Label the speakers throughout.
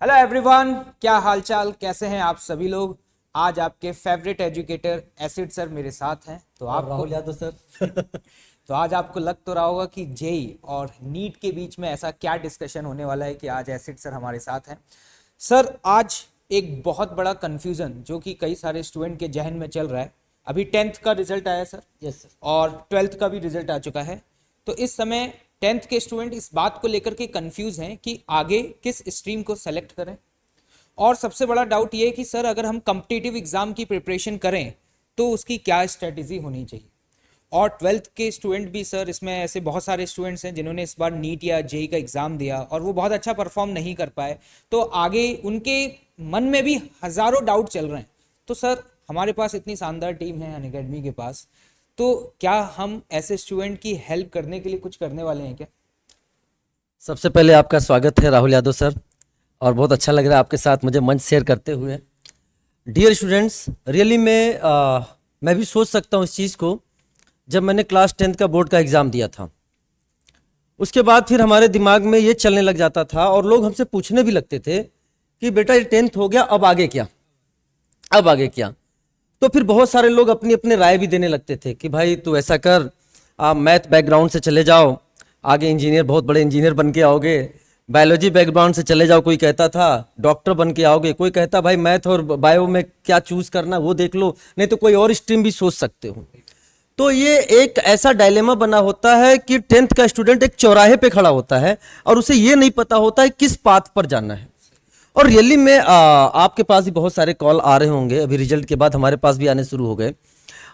Speaker 1: Hello everyone, क्या हालचाल, कैसे हैं आप सभी लोग। आज आपके फेवरेट एजुकेटर एसिड सर मेरे साथ हैं। तो
Speaker 2: और
Speaker 1: आपको
Speaker 2: राहुल यादव सर।
Speaker 1: तो आज आपको लग तो रहा होगा कि जेई और नीट के बीच में ऐसा क्या डिस्कशन होने वाला है कि आज एसिड सर हमारे साथ हैं। सर, आज एक बहुत बड़ा कंफ्यूजन जो कि कई सारे स्टूडेंट के जहन में चल रहा है। अभी 10th का रिजल्ट आया सर,
Speaker 2: यस सर।
Speaker 1: और 12th का भी रिजल्ट आ चुका है। तो इस समय 10th के स्टूडेंट इस बात को लेकर के कंफ्यूज हैं कि आगे किस स्ट्रीम को सेलेक्ट करें। और सबसे बड़ा डाउट ये है कि सर, अगर हम कॉम्पिटिटिव एग्जाम की प्रिपरेशन करें तो उसकी क्या स्ट्रेटेजी होनी चाहिए। और 12th के स्टूडेंट भी सर, इसमें ऐसे बहुत सारे स्टूडेंट्स हैं जिन्होंने इस बार नीट या जेई का एग्जाम दिया और वो बहुत अच्छा परफॉर्म नहीं कर पाए। तो आगे उनके मन में भी हजारों डाउट चल रहे हैं। तो सर, हमारे पास इतनी शानदार टीम है अनअकैडमी के पास, तो क्या हम ऐसे स्टूडेंट की हेल्प करने के लिए कुछ करने वाले हैं क्या।
Speaker 2: सबसे पहले आपका स्वागत है राहुल यादव सर, और बहुत अच्छा लग रहा है आपके साथ मुझे मंच शेयर करते हुए। डियर स्टूडेंट्स, रियली मैं भी सोच सकता हूँ इस चीज़ को। जब मैंने क्लास 10th का बोर्ड का एग्ज़ाम दिया था, उसके बाद फिर हमारे दिमाग में ये चलने लग जाता था और लोग हमसे पूछने भी लगते थे कि बेटा ये 10th हो गया, अब आगे क्या, अब आगे क्या। तो फिर बहुत सारे लोग अपनी अपनी राय भी देने लगते थे कि भाई तू ऐसा कर, आप मैथ बैकग्राउंड से चले जाओ, आगे इंजीनियर, बहुत बड़े इंजीनियर बन के आओगे। बायोलॉजी बैकग्राउंड से चले जाओ, कोई कहता था डॉक्टर बन के आओगे, कोई कहता भाई मैथ और बायो में क्या चूज करना वो देख लो, नहीं तो कोई और स्ट्रीम भी सोच सकते हो। तो ये एक ऐसा डायलेमा बना होता है कि 10th का स्टूडेंट एक चौराहे पे खड़ा होता है और उसे ये नहीं पता होता है किस पाथ पर जाना है। और रियली में आपके पास भी बहुत सारे कॉल आ रहे होंगे, अभी रिजल्ट के बाद हमारे पास भी आने शुरू हो गए।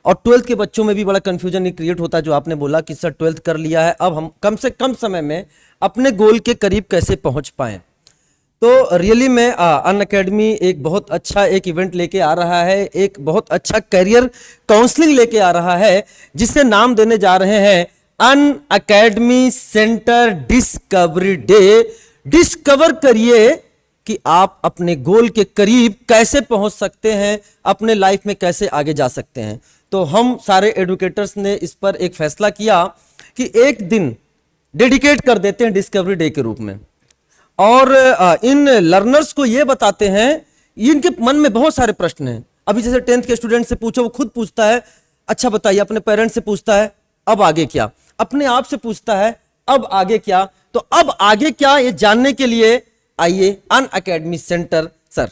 Speaker 2: और 12th के बच्चों में भी बड़ा कन्फ्यूजन क्रिएट होता है, जो आपने बोला कि सर 12th कर लिया है, अब हम कम से कम समय में अपने गोल के करीब कैसे पहुंच पाएं। तो रियली में अनअकैडमी एक बहुत अच्छा एक इवेंट लेके आ रहा है, एक बहुत अच्छा करियर काउंसलिंग लेके आ रहा है, जिसे नाम देने जा रहे हैं Unacademy centre discovery day. Discover करिए कि आप अपने गोल के करीब कैसे पहुंच सकते हैं, अपने लाइफ में कैसे आगे जा सकते हैं। तो हम सारे एडुकेटर्स ने इस पर एक फैसला किया कि एक दिन डेडिकेट कर देते हैं डिस्कवरी डे के रूप में, और इन लर्नर्स को ये बताते हैं। इनके मन में बहुत सारे प्रश्न हैं। अभी जैसे 10th के स्टूडेंट से पूछो, वो खुद पूछता है अच्छा बताइए, अपने पेरेंट्स से पूछता है अब आगे क्या, अपने आप से पूछता है अब आगे क्या। तो अब आगे क्या ये जानने के लिए आइए अनअकैडमी सेंटर सर।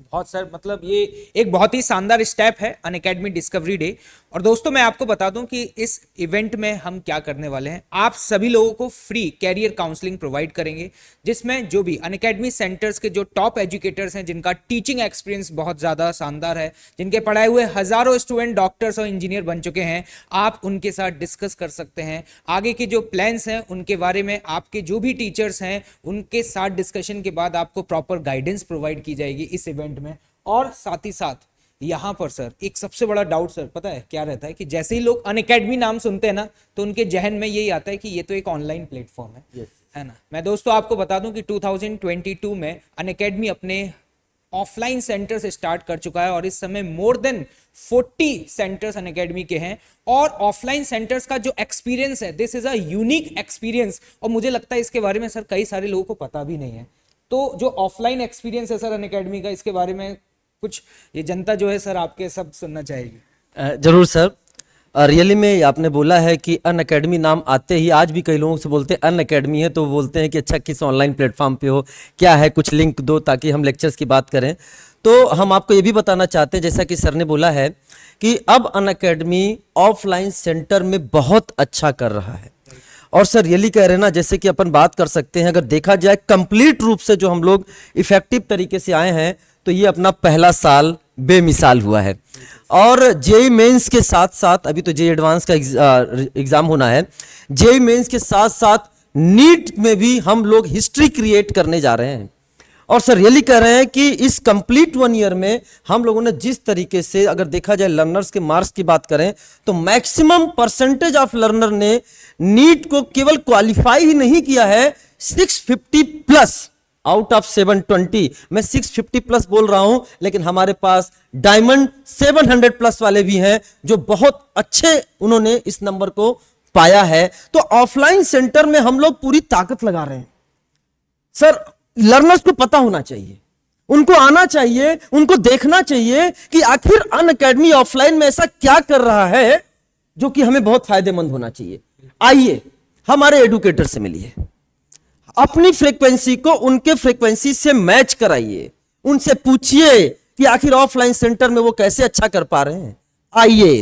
Speaker 1: बहुत सर, मतलब ये एक बहुत ही शानदार स्टेप है अनअकैडमी डिस्कवरी डे। और दोस्तों, मैं आपको बता दूं कि इस इवेंट में हम क्या करने वाले हैं। आप सभी लोगों को फ्री कैरियर काउंसलिंग प्रोवाइड करेंगे, जिसमें जो भी अनअकैडमी सेंटर्स के जो टॉप एजुकेटर्स हैं, जिनका टीचिंग एक्सपीरियंस बहुत ज़्यादा शानदार है, जिनके पढ़ाए हुए हजारों स्टूडेंट डॉक्टर्स और इंजीनियर बन चुके हैं, आप उनके साथ डिस्कस कर सकते हैं। आगे के जो प्लान्स हैं उनके बारे में आपके जो भी टीचर्स हैं उनके साथ डिस्कशन के बाद आपको प्रॉपर गाइडेंस प्रोवाइड की जाएगी इस इवेंट में। और साथ ही साथ यहां पर सर एक सबसे बड़ा डाउट सर पता है क्या रहता है कि जैसे ही लोग अनअकैडमी नाम सुनते हैं ना, तो उनके जहन में यही आता है कि ये तो एक ऑनलाइन प्लेटफॉर्म है। है ना। मैं दोस्तों आपको बता दूं कि 2022 में अनअकैडमी अपने ऑफलाइन सेंटर से स्टार्ट कर चुका है और इस समय मोर देन 40 सेंटर्स अनअकैडमी के हैं। और ऑफलाइन सेंटर्स का जो एक्सपीरियंस है, this is a unique experience, और मुझे लगता है इसके बारे में सर कई सारे लोगों को पता भी नहीं है। तो जो ऑफलाइन एक्सपीरियंस है सर अनअकैडमी का, इसके बारे में कुछ ये जनता जो है सर आपके सब सुनना चाहेगी।
Speaker 2: जरूर सर। रियली में आपने बोला है कि अनअकैडमी नाम आते ही आज भी कई लोगों से बोलते हैं अनअकैडमी है, तो बोलते हैं कि अच्छा किस ऑनलाइन प्लेटफॉर्म पे हो, क्या है, कुछ लिंक दो ताकि हम लेक्चर्स की बात करें। तो हम आपको ये भी बताना चाहते हैं, जैसा कि सर ने बोला है कि अब अनअकैडमी ऑफलाइन सेंटर में बहुत अच्छा कर रहा है। और सर रियली कह रहे हैं ना, जैसे कि अपन बात कर सकते हैं, अगर देखा जाए कंप्लीट रूप से जो हम लोग इफेक्टिव तरीके से आए हैं, तो ये अपना पहला साल बेमिसाल हुआ है। और जेई मेंस के साथ साथ, अभी तो जेई एडवांस का एग्जाम होना है, जेई मेंस के साथ साथ नीट में भी हम लोग हिस्ट्री क्रिएट करने जा रहे हैं। और सर रियली कह रहे हैं कि इस कंप्लीट 1 ईयर में हम लोगों ने जिस तरीके से, अगर देखा जाए लर्नर्स के मार्क्स की बात करें, तो मैक्सिमम परसेंटेज ऑफ लर्नर ने नीट को केवल क्वालिफाई ही नहीं किया है, 650 प्लस आउट ऑफ 720। मैं 650 प्लस बोल रहा हूं, लेकिन हमारे पास डायमंड 700 प्लस वाले भी हैं जो बहुत अच्छे उन्होंने इस नंबर को पाया है। तो ऑफलाइन सेंटर में हम लोग पूरी ताकत लगा रहे हैं सर। लर्नर्स को पता होना चाहिए, उनको आना चाहिए, उनको देखना चाहिए कि आखिर अनअकैडमी ऑफलाइन में ऐसा क्या कर रहा है जो कि हमें बहुत फायदेमंद होना चाहिए। आइए हमारे एडुकेटर से मिलिए, अपनी फ्रीक्वेंसी को उनके फ्रीक्वेंसी से मैच कराइए, उनसे पूछिए कि आखिर ऑफलाइन सेंटर में वो कैसे अच्छा कर पा रहे हैं। आइए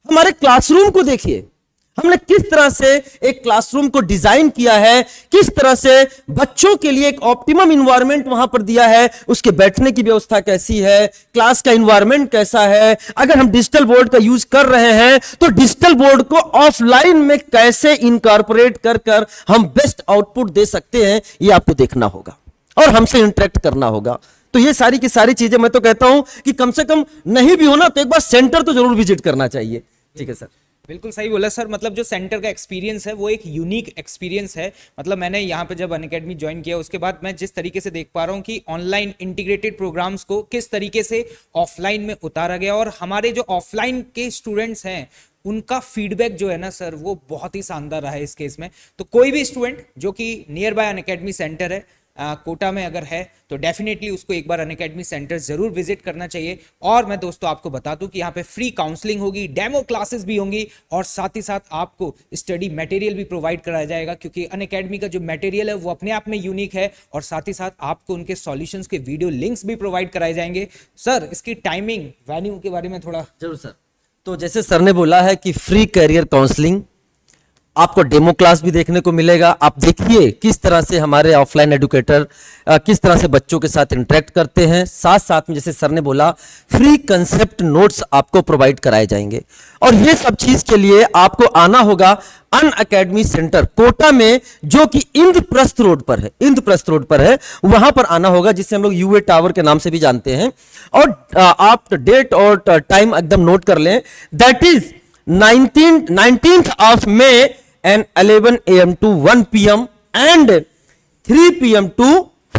Speaker 2: हमारे क्लासरूम को देखिए, हमने किस तरह से एक क्लासरूम को डिजाइन किया है, किस तरह से बच्चों के लिए एक ऑप्टिमम इन्वायरमेंट वहां पर दिया है, उसके बैठने की व्यवस्था कैसी है, क्लास का इन्वायरमेंट कैसा है। अगर हम डिजिटल बोर्ड का यूज कर रहे हैं तो डिजिटल बोर्ड को ऑफलाइन में कैसे इनकॉर्पोरेट कर कर हम बेस्ट आउटपुट दे सकते हैं, ये आपको देखना होगा और हमसे इंटरेक्ट करना होगा। तो ये सारी की सारी चीजें मैं तो कहता हूं कि कम से कम नहीं भी होना तो एक बार सेंटर तो जरूर विजिट करना चाहिए। ठीक है सर,
Speaker 1: बिल्कुल सही बोला सर। मतलब जो सेंटर का एक्सपीरियंस है वो एक यूनिक एक्सपीरियंस है। मतलब मैंने यहाँ पे जब अनअकैडमी ज्वाइन किया उसके बाद मैं जिस तरीके से देख पा रहा हूँ कि ऑनलाइन इंटीग्रेटेड प्रोग्राम्स को किस तरीके से ऑफलाइन में उतारा गया, और हमारे जो ऑफलाइन के स्टूडेंट्स हैं उनका फीडबैक जो है ना सर वो बहुत ही शानदार रहा है इस केस में। तो कोई भी स्टूडेंट जो कि नियर बाय अनअकैडमी सेंटर है कोटा में अगर है तो डेफिनेटली उसको एक बार अनअकैडमी सेंटर जरूर विजिट करना चाहिए। और मैं दोस्तों आपको बता दूं कि यहाँ पे फ्री काउंसलिंग होगी, डेमो क्लासेस भी होंगी और साथ ही साथ आपको स्टडी मटेरियल भी प्रोवाइड कराया जाएगा, क्योंकि अनअकैडमी का जो मटेरियल है वो अपने आप में यूनिक है। और साथ ही साथ आपको उनके सॉल्यूशंस के वीडियो लिंक्स भी प्रोवाइड कराए जाएंगे। सर इसकी टाइमिंग, वेन्यू के बारे में थोड़ा।
Speaker 2: जरूर सर। तो जैसे सर ने बोला है कि फ्री करियर काउंसलिंग, आपको डेमो क्लास भी देखने को मिलेगा। आप देखिए किस तरह से हमारे ऑफलाइन एडुकेटर किस तरह से बच्चों के साथ इंटरेक्ट करते हैं। साथ साथ में जैसे सर ने बोला फ्री कंसेप्ट नोट्स आपको प्रोवाइड कराए जाएंगे। और ये सब चीज के लिए आपको आना होगा अनअकैडमी सेंटर कोटा में, जो कि इंद्रप्रस्थ रोड पर है, इंद्रप्रस्थ रोड पर है, वहां पर आना होगा, जिसे हम लोग यूए टावर के नाम से भी जानते हैं। और आप डेट और टाइम एकदम नोट कर लें, that is 19th of May and 11 AM to 1 PM and 3 PM to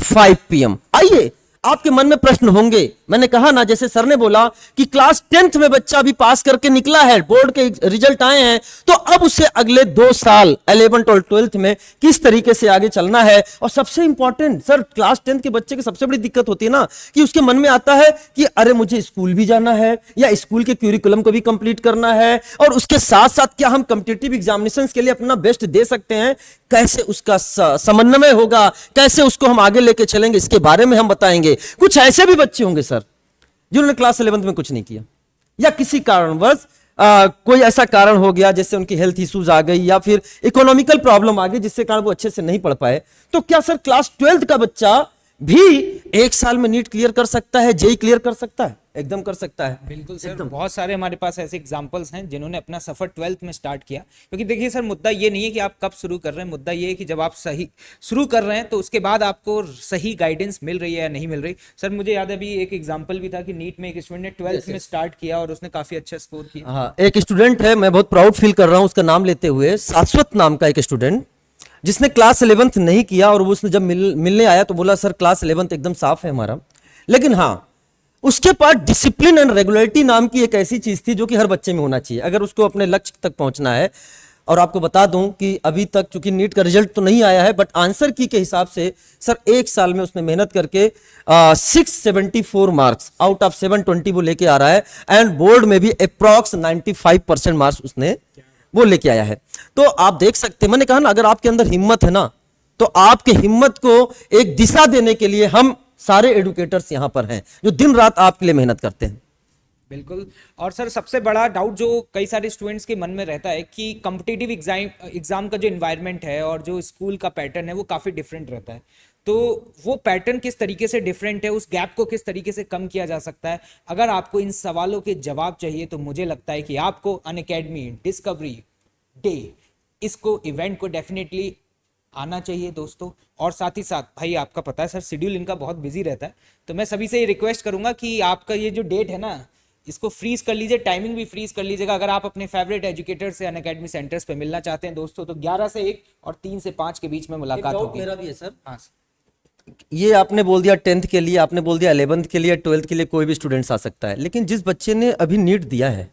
Speaker 2: 5 PM। आइए, आपके मन में प्रश्न होंगे। मैंने कहा ना, जैसे सर ने बोला कि क्लास 10th में बच्चा अभी पास करके निकला है, बोर्ड के रिजल्ट आए हैं, तो अब उसे अगले 2 साल 11th और 12th में किस तरीके से आगे चलना है। और सबसे इंपॉर्टेंट सर, क्लास 10th के बच्चे की सबसे बड़ी दिक्कत होती है ना कि उसके मन में आता है कि अरे मुझे स्कूल भी जाना है या स्कूल के क्यूरिकुलम को भी कंप्लीट करना है, और उसके साथ साथ क्या हम कॉम्पिटिटिव एग्जामिनेशन के लिए अपना बेस्ट दे सकते हैं, कैसे उसका समन्वय होगा, कैसे उसको हम आगे लेके चलेंगे, इसके बारे में हम बताएंगे। कुछ ऐसे भी बच्चे होंगे सर जिन्होंने क्लास 11th में कुछ नहीं किया, या किसी कारणवश कोई ऐसा कारण हो गया जैसे उनकी हेल्थ इश्यूज आ गई या फिर इकोनॉमिकल प्रॉब्लम आ गई जिससे कारण वो अच्छे से नहीं पढ़ पाए। तो क्या सर क्लास 12th का बच्चा भी 1 साल में नीट क्लियर कर सकता है, जेई क्लियर कर सकता है? एकदम कर सकता है।
Speaker 1: बिल्कुल सर, बहुत सारे हमारे पास ऐसे एग्जांपल्स हैं जिन्होंने अपना सफर 12th में स्टार्ट किया। क्योंकि देखिए सर, मुद्दा ये नहीं है कि आप कब शुरू कर रहे हैं, मुद्दा ये है कि जब आप सही शुरू कर रहे हैं तो उसके बाद आपको सही गाइडेंस मिल रही है या नहीं मिल रही। सर मुझे याद है अभी एक एग्जाम्पल भी था कि नीट में एक स्टूडेंट ने 12th में स्टार्ट किया और उसने काफी अच्छा स्कोर किया।
Speaker 2: हाँ, एक स्टूडेंट है, मैं बहुत प्राउड फील कर रहा हूँ उसका नाम लेते हुए, शाश्वत नाम का एक स्टूडेंट, जिसने क्लास 11th नहीं किया। और वो उसने जब मिलने आया तो बोला सर क्लास 11th एकदम साफ है हमारा, लेकिन हाँ उसके पास डिसिप्लिन एंड रेगुलरिटी नाम की एक ऐसी चीज थी जो कि हर बच्चे में होना चाहिए अगर उसको अपने लक्ष्य तक पहुंचना है। और आपको बता दूं कि अभी तक चूंकि नीट का रिजल्ट तो नहीं आया है, बट आंसर की के हिसाब से सर 1 साल में उसने मेहनत करके 674 मार्क्स आउट ऑफ 720 वो लेके आ रहा है। एंड बोर्ड में भी अप्रॉक्स 95% मार्क्स उसने वो लेके आया है। तो आप देख सकते हैं, मैंने कहा ना, अगर आपके अंदर हिम्मत है ना, तो आपके हिम्मत को एक दिशा देने के लिए हम सारे एडुकेटर्स यहां पर हैं जो दिन रात आपके लिए मेहनत करते हैं।
Speaker 1: बिल्कुल। और सर सबसे बड़ा डाउट जो कई सारे स्टूडेंट्स के मन में रहता है कि कॉम्पिटिटिव एग्जाम का जो एनवायरनमेंट है और जो स्कूल का पैटर्न है वो काफ़ी डिफरेंट रहता है। तो वो पैटर्न किस तरीके से डिफरेंट है, उस गैप को किस तरीके से कम किया जा सकता है? अगर आपको इन सवालों के जवाब चाहिए तो मुझे लगता है कि आपको अनअकैडमी डिस्कवरी डे, इसको इवेंट को डेफिनेटली आना चाहिए दोस्तों। और साथ ही साथ भाई आपका पता है सर शेड्यूल इनका बहुत बिजी रहता है, तो मैं सभी से ये रिक्वेस्ट करूंगा कि आपका ये जो डेट है ना इसको फ्रीज कर लीजिए, टाइमिंग भी फ्रीज कर लीजिएगा। अगर आप अपने फेवरेट एजुकेटर से अनअकैडमी सेंटर्स पे मिलना चाहते हैं दोस्तों तो 11 से 1 और 3 से 5 के बीच में मुलाकात होगी।
Speaker 2: मेरा भी है सर।
Speaker 1: हाँ,
Speaker 2: ये आपने बोल दिया 10th के लिए, आपने बोल दिया 11th के लिए, 12th के लिए कोई भी स्टूडेंट्स आ सकता है, लेकिन जिस बच्चे ने अभी नीट दिया है,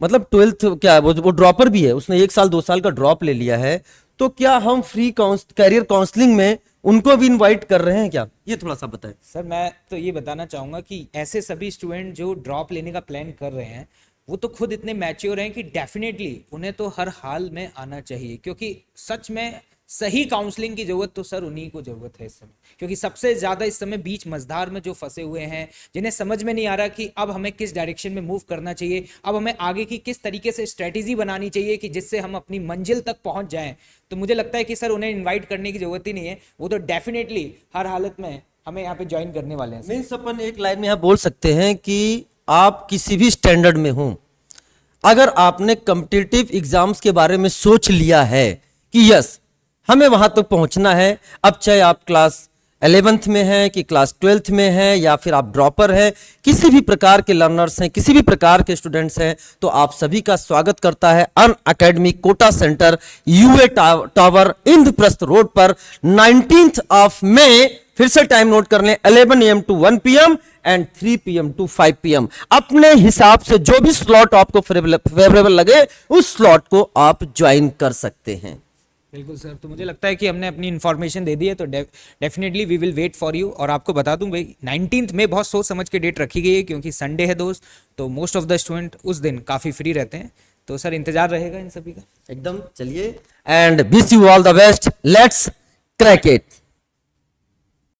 Speaker 2: मतलब 12th क्या वो ड्रॉपर भी है, उसने 1 साल 2 साल का ड्रॉप ले लिया है, तो क्या हम फ्री कैरियर काउंसलिंग में उनको भी इनवाइट कर रहे हैं क्या, ये थोड़ा सा बताएं।
Speaker 1: सर मैं तो ये बताना चाहूंगा कि ऐसे सभी स्टूडेंट जो ड्रॉप लेने का प्लान कर रहे हैं वो तो खुद इतने मैच्योर हैं कि डेफिनेटली उन्हें तो हर हाल में आना चाहिए, क्योंकि सच में सही काउंसलिंग की जरूरत तो सर उन्हीं को जरूरत है इस समय, क्योंकि सबसे ज्यादा इस समय बीच मझधार में जो फंसे हुए हैं, जिन्हें समझ में नहीं आ रहा कि अब हमें किस डायरेक्शन में मूव करना चाहिए, अब हमें आगे की किस तरीके से स्ट्रेटेजी बनानी चाहिए कि जिससे हम अपनी मंजिल तक पहुंच जाएं, तो मुझे लगता है कि सर उन्हें इन्वाइट करने की जरूरत ही नहीं है, वो तो डेफिनेटली हर हालत में हमें यहाँ पे ज्वाइन करने वाले हैं।
Speaker 2: मीन्स अपन एक लाइन में यहाँ बोल सकते हैं कि आप किसी भी स्टैंडर्ड में हो, अगर आपने कॉम्पिटिटिव एग्जाम्स के बारे में सोच लिया है कि यस हमें वहां तक पहुंचना है, अब चाहे आप क्लास 11th में हैं कि क्लास 12th में हैं या फिर आप ड्रॉपर हैं, किसी भी प्रकार के लर्नर्स हैं, किसी भी प्रकार के स्टूडेंट्स हैं, तो आप सभी का स्वागत करता है Unacademy Kota centre UA tower Indraprastha road पर 19th ऑफ मई। फिर से टाइम नोट कर लें, 11 AM to 1 PM and 3 PM to 5 PM। अपने हिसाब से जो भी स्लॉट आपको फेवरेबल लगे उस स्लॉट को आप ज्वाइन कर सकते हैं।
Speaker 1: बिल्कुल सर, तो मुझे लगता है कि हमने अपनी इन्फॉर्मेशन दे दी है, तो definitely we will wait for you. और आपको बता दूं भाई 19th में बहुत सोच समझ के डेट रखी गई है, क्योंकि संडे है दोस्त, तो मोस्ट ऑफ द स्टूडेंट उस दिन काफ़ी फ्री रहते हैं, तो सर इंतजार रहेगा इन सभी का
Speaker 2: एकदम। चलिए and wish you all the best, let's crack it.